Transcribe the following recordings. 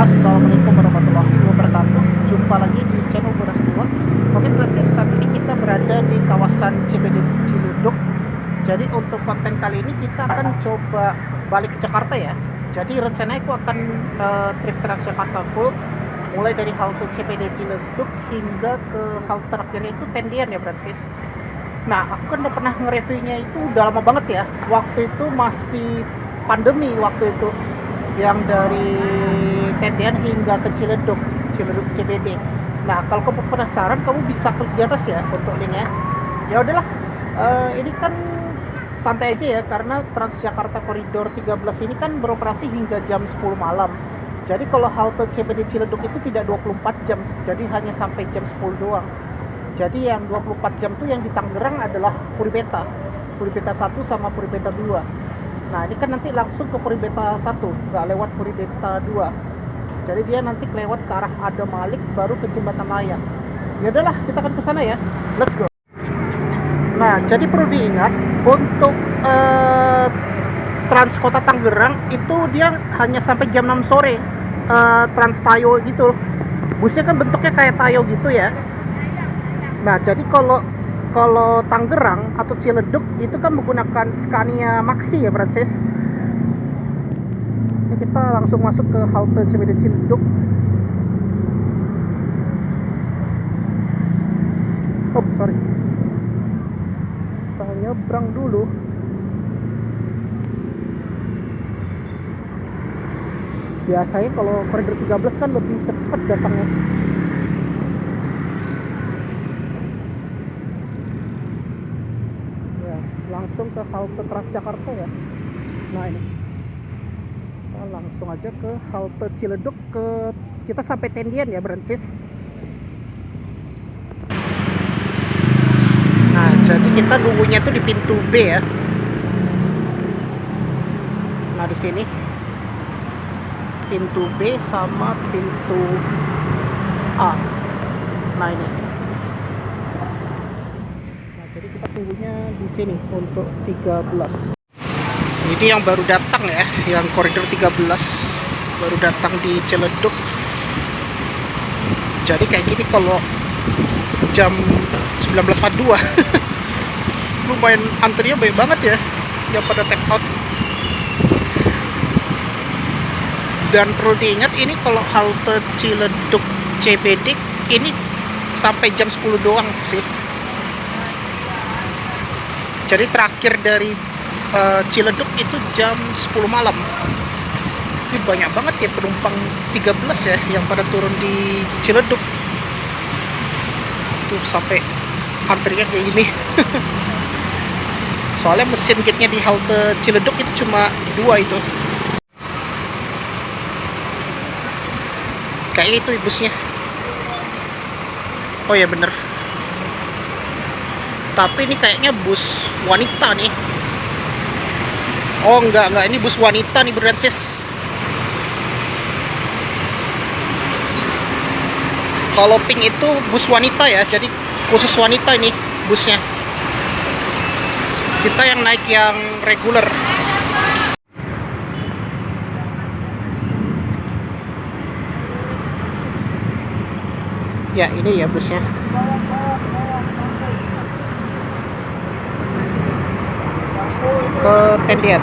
Assalamualaikum warahmatullahi wabarakatuh. Jumpa lagi di channel Bodas Tua. Oke Francis, saat ini kita berada di kawasan CBD Ciledug. Jadi untuk konten kali ini kita akan coba balik ke Jakarta ya. Jadi rencananya aku akan trip Transjakarta full, mulai dari halte CBD Ciledug hingga ke halte terakhirnya itu Tendian ya Francis. Nah, aku kan udah pernah nge-reviewnya itu udah lama banget ya. Waktu itu masih pandemi waktu itu, yang dari Tendian hingga ke Ciledug CBD. Nah, kalau kamu penasaran, kamu bisa klik di atas ya untuk linknya. Ya udahlah, ini kan santai aja ya, karena Transjakarta Koridor 13 ini kan beroperasi hingga jam 10 malam. Jadi kalau halte CBD Ciledug itu tidak 24 jam, jadi hanya sampai jam 10 doang. Jadi yang 24 jam tuh yang di Tangerang adalah Puribeta 1 sama Puribeta 2. Nah, ini kan nanti langsung ke Puribeta 1, nggak lewat Puribeta 2. Jadi dia nanti lewat ke arah Adam Malik, baru ke Jembatan Layang. Ya udahlah, kita akan ke sana ya. Let's go. Nah, jadi perlu diingat untuk Trans Kota Tangerang itu dia hanya sampai jam 6 sore. Trans Tayo gitu. Busnya kan bentuknya kayak Tayo gitu ya. Nah, jadi kalau Tangerang atau Ciledug itu kan menggunakan Scania Maxi ya Francis. Ini kita langsung masuk ke halte CBD Ciledug. Oh sorry, kita nyebrang dulu. Biasanya kalau koridor 13 kan lebih cepat datangnya. Langsung ke halte Transjakarta ya. Nah ini kita langsung aja ke halte Ciledug, kita sampai Tendian ya Francis. Nah, jadi kita nunggunya tuh di pintu B ya. Nah, di sini pintu B sama pintu A. Nah ini, jadi kita tunggunya di sini untuk 13. Ini yang baru datang ya, yang koridor 13 baru datang di Ciledug. Jadi kayak gini kalau jam 19.42 lumayan antrinya banyak banget ya, yang pada tap out. Dan perlu diingat ini kalau halte Ciledug CBD ini sampai jam 10 doang sih. Jadi terakhir dari Ciledug itu jam 10 malam. Ini banyak banget ya penumpang 13 ya yang pada turun di Ciledug. Tuh sampai antrinya kayak gini. Soalnya mesin gate-nya di halte Ciledug itu cuma 2 itu. Kayak itu busnya. Oh ya bener. Tapi ini kayaknya bus wanita nih. Oh enggak, ini bus wanita nih Francis. Kalau pink itu bus wanita ya, jadi khusus wanita ini busnya. Kita yang naik yang reguler. Ya ini ya busnya. Ke Tendian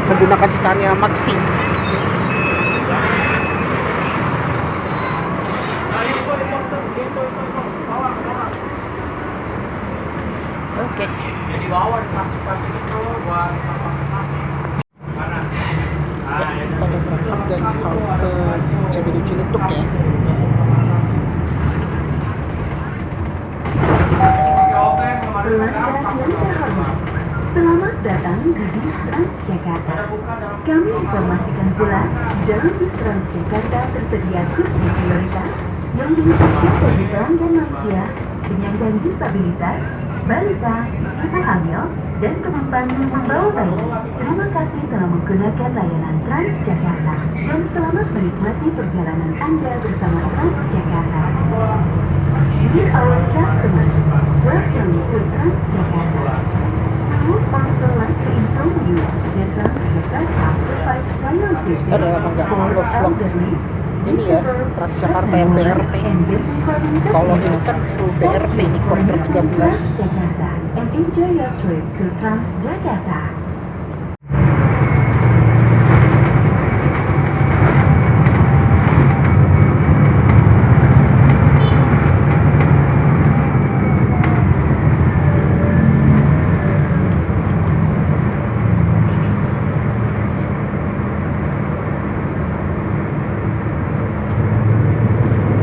menggunakan Scania Maxi. Oke. Jadi bawa pagi itu buat mana? Kita berangkat dari halte CBD Ciledug ya. Selamat datang di bis Transjakarta. Kami informasikan pula, dalam bis Transjakarta tersedia kursi prioritas yang diusahakan bagi pelanggan lansia, penyandang disabilitas, balita, ibu hamil, dan penumpang yang membawa bayi. Terima kasih telah menggunakan layanan Transjakarta dan selamat menikmati perjalanan Anda bersama Transjakarta. Dear our customers, welcome to Transjakarta. We would also like to inform you that Transjakarta provides priority seats for elderly, ini ya Transjakarta yang BRT. Kalau ini kan full BRT di koridor 13. Jakarta and enjoy your trip to Transjakarta.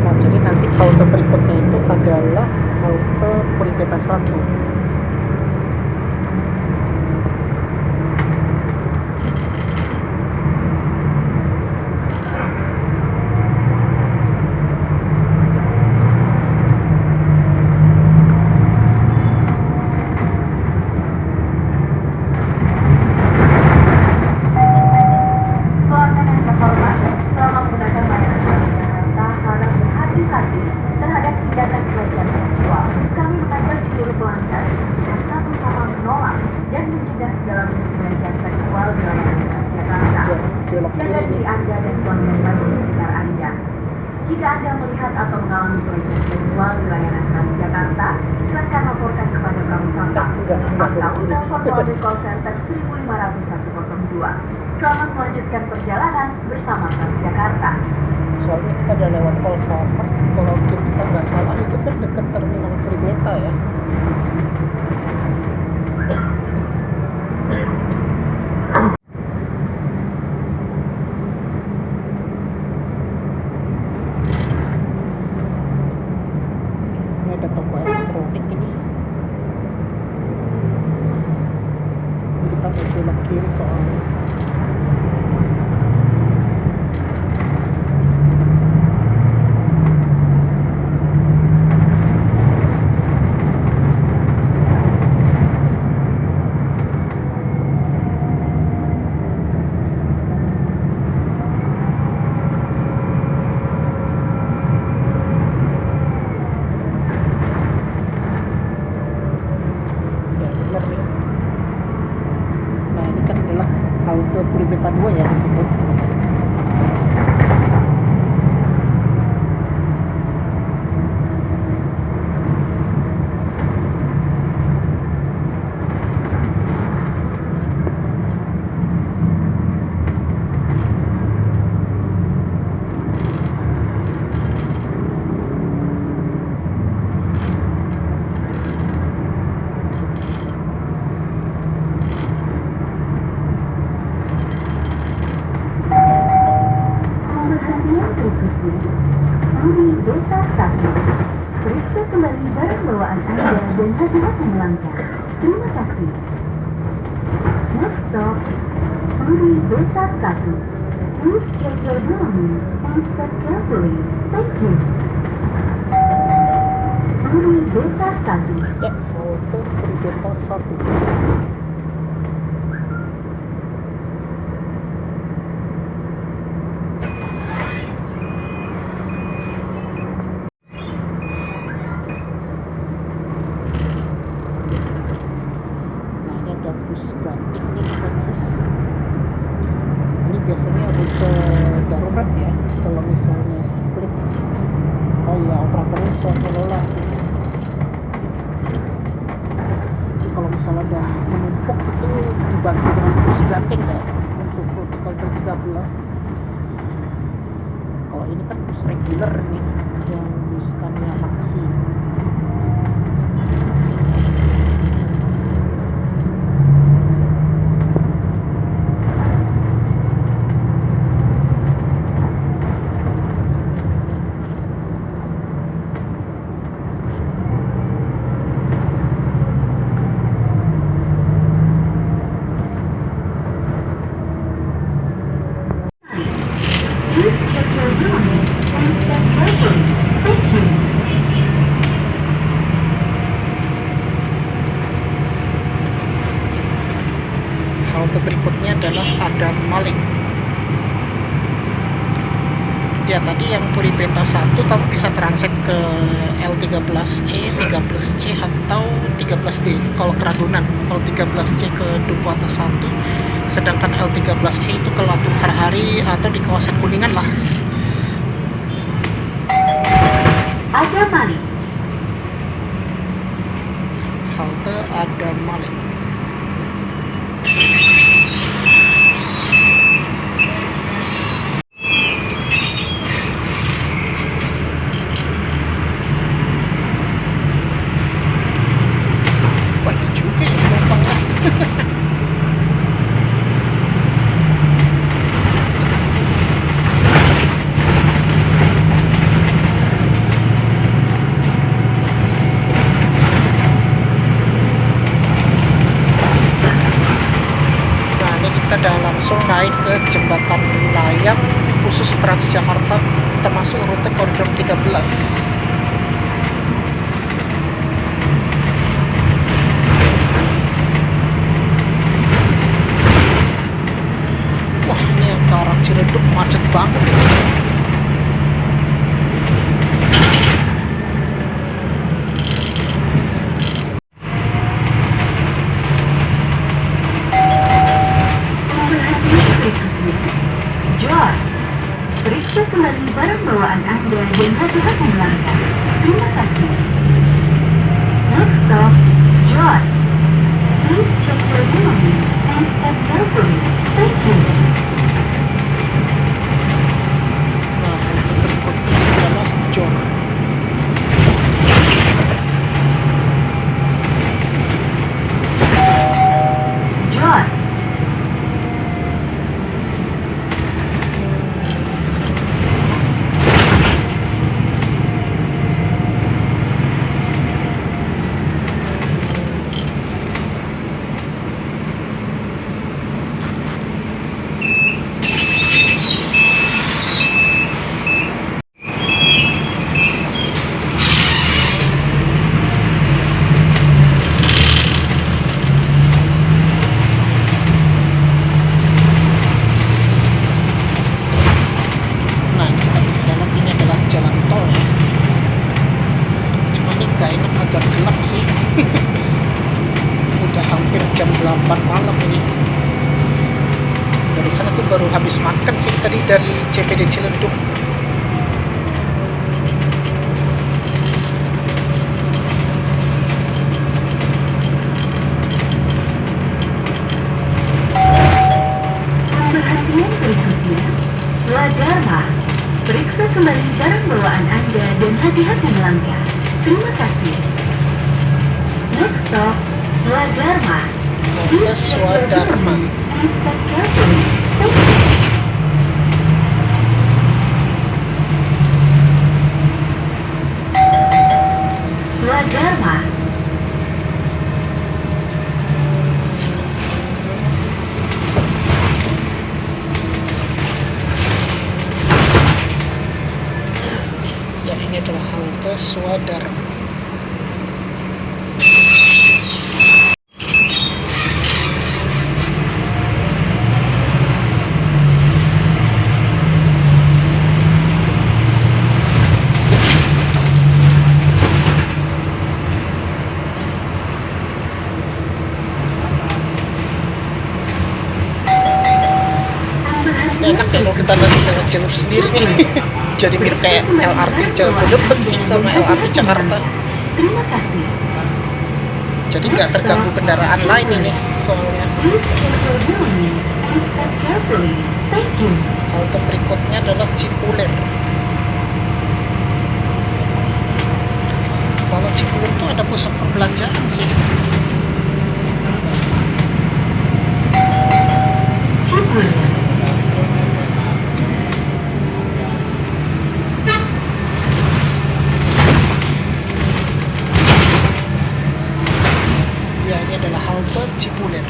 Nah, jadi nanti halte berikutnya itu adalah halte Puripeta 1. Pelanggan yang terhormat, selama menggunakan layanan Transjakarta harap berhati-hati terhadap tindakan pelecehan seksual. Kami mengajak seluruh pelanggan untuk sama-sama menolak dan mencegah segala bentuk pelecehan seksual di layanan Transjakarta. Belok Jaga kiri diri nih. Anda dan pelanggan lain di sekitar Anda. Jika Anda melihat atau mengalami pelecehan seksual di layanan Transjakarta, silakan laporkan kepada Pramusampah atau telepon melalui call center 15502. Selamat melanjutkan perjalanan bersama Transjakarta. Soalnya kita udah lewat Alfamart. Kalau kita nggak salah itu kan dekat terminal Puribeta ya. Ini ada toko elektronik ini. Kita mau belok kiri soalnya. Ya benar nih. Nah ini kan adalah halte Puribeta 2 ya disebut. Pemberhentian berikutnya, Puribeta 1. Periksa kembali barang bawaan Anda dan hati-hati melangkah. Terima kasih. Next stop, Puribeta 1. Please check your belongings and step carefully. Thank you. Puribeta 1. Ya, halte Puribeta 1. Nah ini ada bus Gandhi nih Francis. Ini biasanya rute darurat ya. Kalau misalnya split, oh iya operatornya Soekarno. Kalau misalnya udah menumpuk itu dibantu dengan bus Gandeng ya untuk rute 13. Kalau ini kan bus reguler nih yang bus Tamiya Maxi. Please check your belongings and step carefully. Thank you. Halte berikutnya adalah Adam Malik. Ya tadi yang Puribeta 1 kamu bisa transit ke L13E, 13C atau 13D kalau ke Ragunan. Kalau 13C ke Duku Atas 1, sedangkan L13E itu ke Latung Harhari atau di kawasan Kuningan lah. Ada Malik. Halte Ada Malik. Banyak juga ya penumpangnya. Nah, ini kita udah langsung naik ke jembatan layang khusus Transjakarta, termasuk rute koridor 13. Wah, ini yang ke arah Ciledug macet banget ini. Perhatian berikutnya. John, periksa kembali barang bawaan Anda dan hati-hati melangkah. Terima kasih. Next stop, John. Please check your belongings and step carefully. Thank you. Nah, yang berikutnya adalah John. John, Nah, kita bisa lihat ini adalah jalan tol ya. Cuma ini gak enak, agak gelap sih. Udah hampir jam 8 malam ini. Dari sana tuh baru habis makan sih tadi dari CPD Ciledug. perhatian berikutnya. Swadharma, periksa kembali barang bawaan Anda dan hati-hati melangkah. Terima kasih. Next stop, Swadharma. Halte Swadharma. And step carefully. Thank you. Swadharma. Ya, ini adalah halte Swadharma. Enak ya kalau kita lagi lewat jalur sendiri nih. Jadi mirip kayak LRT Jawa, deket sih sama LRT Jakarta. Terima kasih. Jadi nggak terganggu kendaraan lain ini soalnya. Please check your belongings and step carefully. Thank you. Halte berikutnya adalah Cipulir. Kalau Cipulir tuh ada pusat perbelanjaan sih. Cipulir. Ya, ini adalah halte Cipulir.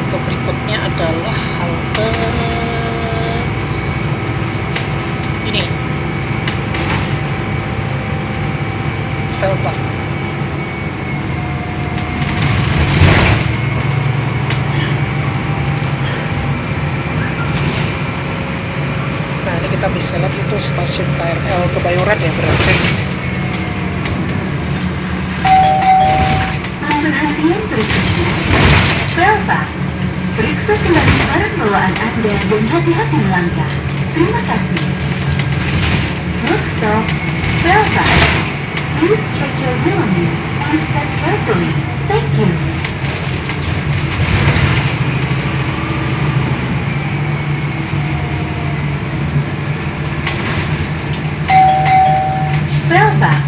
halte berikutnya adalah halte ini, Velbach. Nah, ini kita bisa lihat itu stasiun KRL Kebayoran ya, berakses. Perhatian berikutnya, Velbach. Periksa kembali barang bawaan Anda dan hati-hati melangkah. Terima kasih. Next stop, Velbach. Please check your belongings and step carefully. Thank you. Velbach.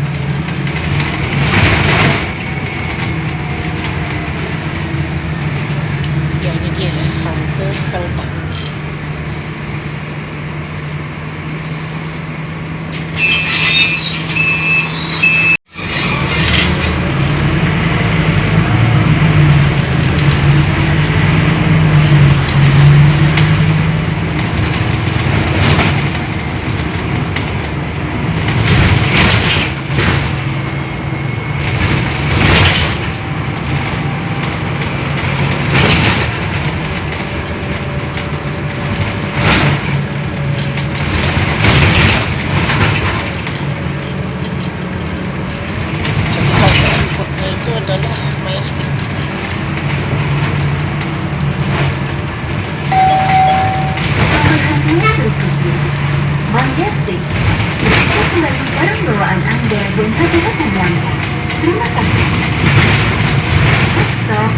Ya, ini dia ya, halte Velbach. Jadi halte berikutnya itu adalah Majestic. Perhatian berikutnya, Majestic. Periksa kembali barang bawaan Anda dan hati-hati melangkah. Terima kasih. Next stop,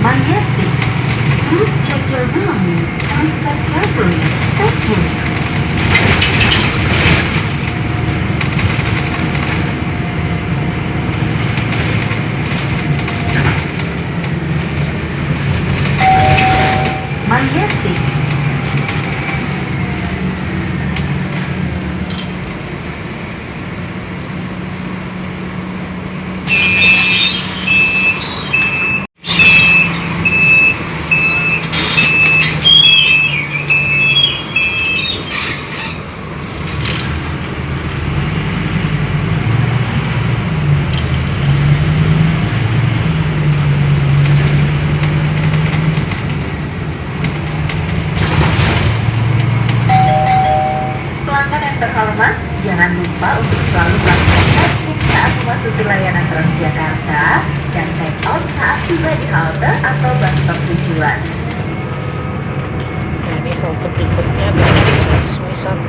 Majestic. Please check your belongings and step carefully. Thank you. Majestic. Pelanggan yang terhormat, jangan lupa untuk selalu melakukan check saat memasuki layanan Transjakarta dan take out saat tiba di halte atau bus stop tujuan. Nah, ini halte berikutnya adalah CSW 1.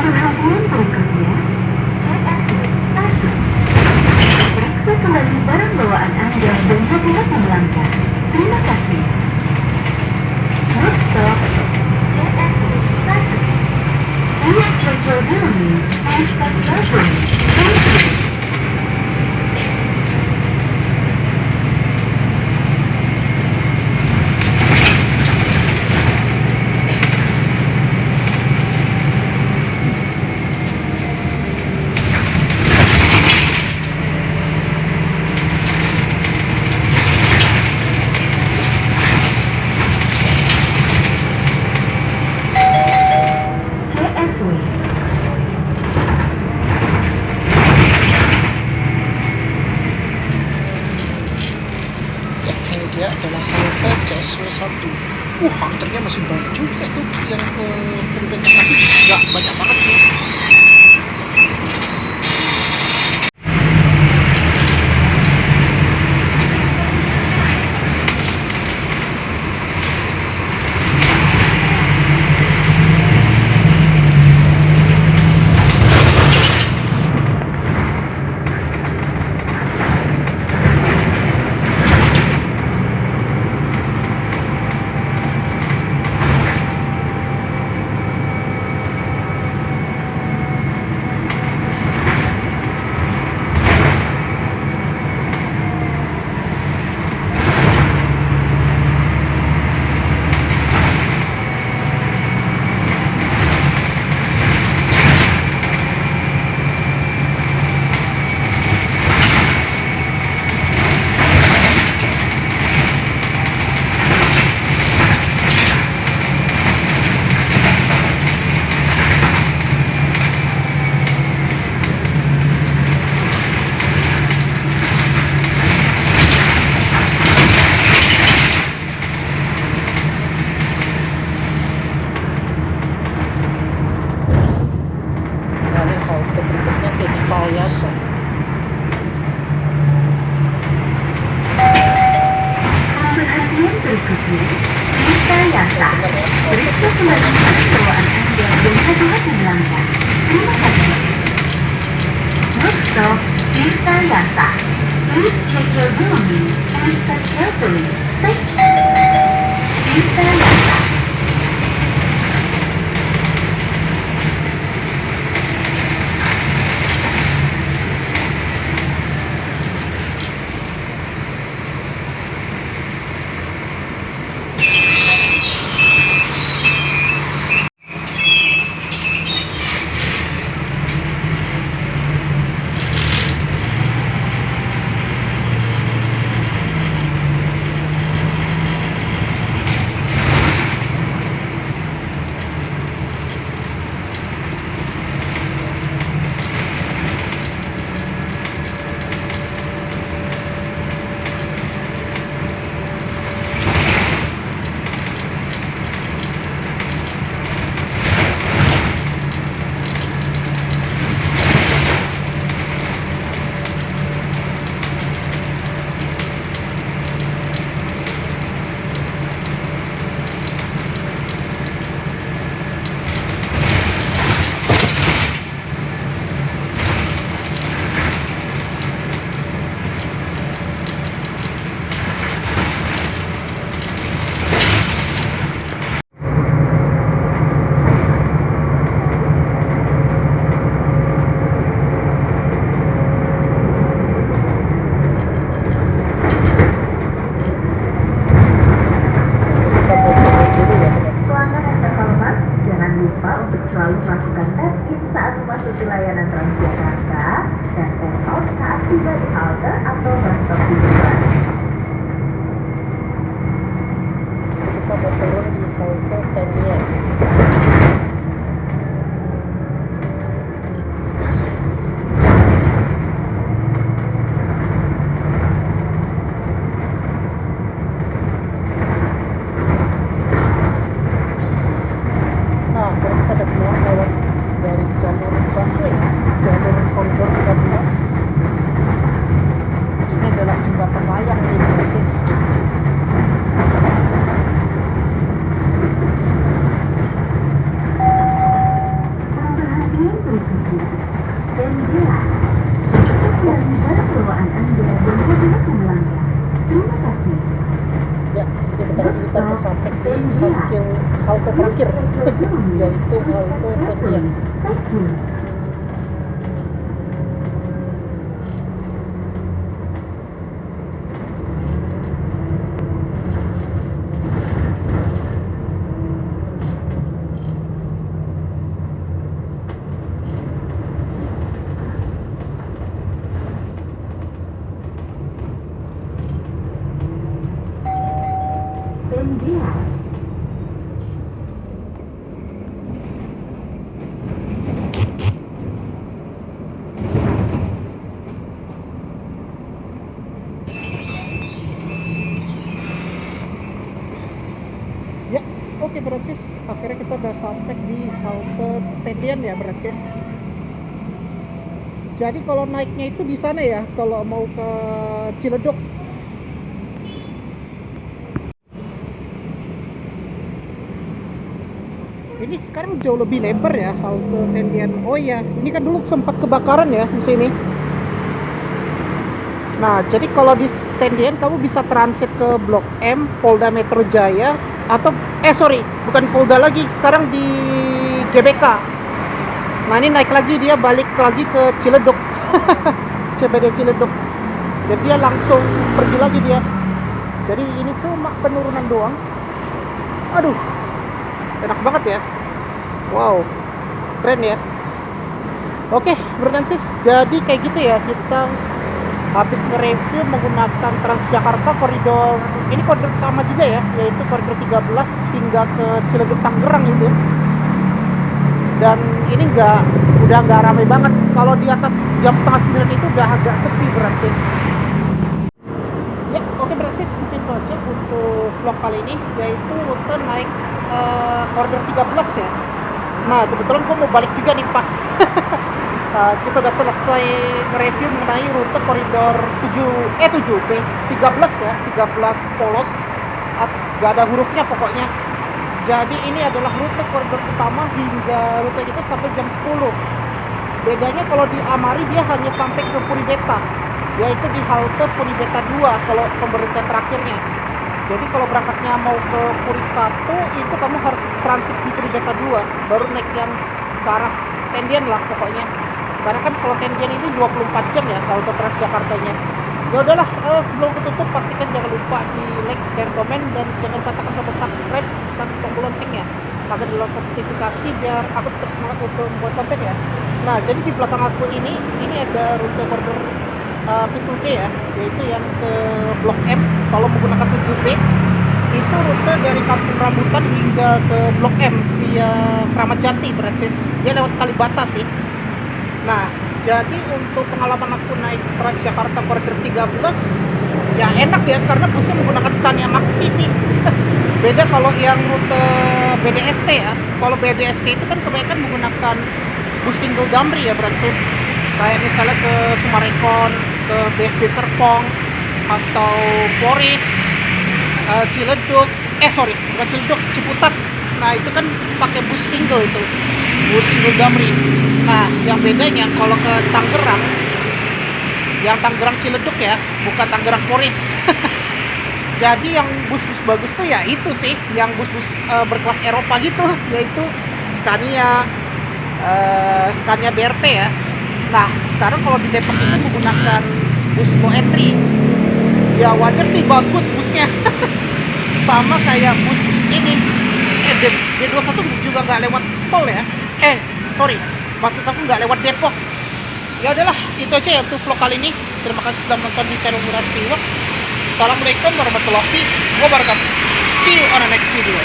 Perhatian berikutnya, CSW 1. Periksa kembali barang bawaan Anda dan hati-hati melangkah. Terima kasih. Next stop, CSW 1. Please check your belongings and step carefully. Thank you. CSW. Ya, ini dia adalah halte CSW 1. Antrinya masih banyak juga tuh yang ke Pendidikan tadi, nggak banyak banget sih. berikutnya, Tirta Yasa. Periksa kembali barang bawaan Anda dan hati-hati melangkah. Terima kasih. Next stop, Tirta Yasa. Please check your belongings and step carefully. Thank you. Tirta Yasa. Selalu melakukan tes kit saat memasuki layanan Transjakarta dan tes out saat tiba di halte atau bus stop tujuan. Kita mau turun di halte Tendian. Kita sampai di halte terakhir yaitu halte Tendian. Ya, oke Brancis, akhirnya kita udah sampai di halte Tendian ya Brancis. Jadi kalau naiknya itu di sana ya, kalau mau ke Ciledug. Ini sekarang jauh lebih lebar ya halte Tendian. Oh ya, ini kan dulu sempat kebakaran ya di sini. Nah, jadi kalau di Tendian kamu bisa transit ke Blok M, Polda Metro Jaya, atau bukan Polda lagi, sekarang di GBK. Nah, ini naik lagi, dia balik lagi ke Ciledug. CBD Ciledug. Jadi dia langsung pergi lagi dia. Jadi ini cuma penurunan doang. Aduh, enak banget ya. Wow, keren ya. Oke, Brancis, jadi kayak gitu ya, kita habis nge-review menggunakan Transjakarta koridor, ini koridor utama juga ya, yaitu koridor 13 hingga ke Ciledug Tangerang itu. Dan ini udah nggak ramai banget. Kalau di atas jam 8:30 itu udah agak sepi Brancis. Ya, oke Brancis, mungkin itu aja untuk vlog kali ini, yaitu rute naik koridor 13 ya. Nah, kebetulan gue mau balik juga nih pas kita udah selesai nge-review mengenai rute koridor 13 ya, 13 polos Gak ada hurufnya pokoknya. Jadi ini adalah rute koridor utama hingga rute itu sampai jam 10. Bedanya kalau di Amari dia hanya sampai ke Puri Beta, yaitu di halte Puri Beta 2 kalau pemberhentian terakhirnya. Jadi kalau berangkatnya mau ke Puri 1 itu kamu harus transit di Puri Beta 2 baru naik yang ke arah Tendian lah pokoknya. Karena kan kalau Tendian ini 24 jam ya halte Transjakartanya. Ya udahlah, sebelum tutup pastikan jangan lupa di like, share, komen, dan jangan lupa tekan tombol subscribe serta tombol loncengnya agar di notifikasi biar aku tetap semangat untuk membuat konten ya. Nah, jadi di belakang aku ini ada rute koridor pintu D ya, yaitu yang ke Blok M. Kalau menggunakan 7B itu rute dari Kampung Rambutan hingga ke Blok M via Kramat Jati berakses. Dia lewat Kalibata sih. Nah, jadi untuk pengalaman aku naik Transjakarta koridor 13 ya enak ya, karena busnya menggunakan Scania Maxi sih. Beda kalau yang rute BDST ya. Kalau BDST itu kan kebanyakan menggunakan bus single Damri ya berakses. Kayak misalnya ke Sumarekon, ke BSD Serpong, atau Poris, Ciledug, bukan Ciledug, Ciputat. Nah itu kan pakai bus single itu, bus single Damri. Nah yang bedanya kalau ke Tangerang, yang Tangerang Ciledug ya, bukan Tangerang Poris. Jadi yang bus-bus bagus tuh ya itu sih, yang bus-bus berkelas Eropa gitu, yaitu Scania, Scania BRT ya. Nah sekarang kalau di Depok itu menggunakan bus low entry, ya wajar sih bagus busnya. Sama kayak bus ini, D21 juga nggak lewat tol ya. Maksud aku nggak lewat Depok. Ya udahlah, itu aja ya untuk vlog kali ini. Terima kasih sudah menonton di channel Murah Setiwa. Assalamualaikum warahmatullahi wabarakatuh. See you on the next video.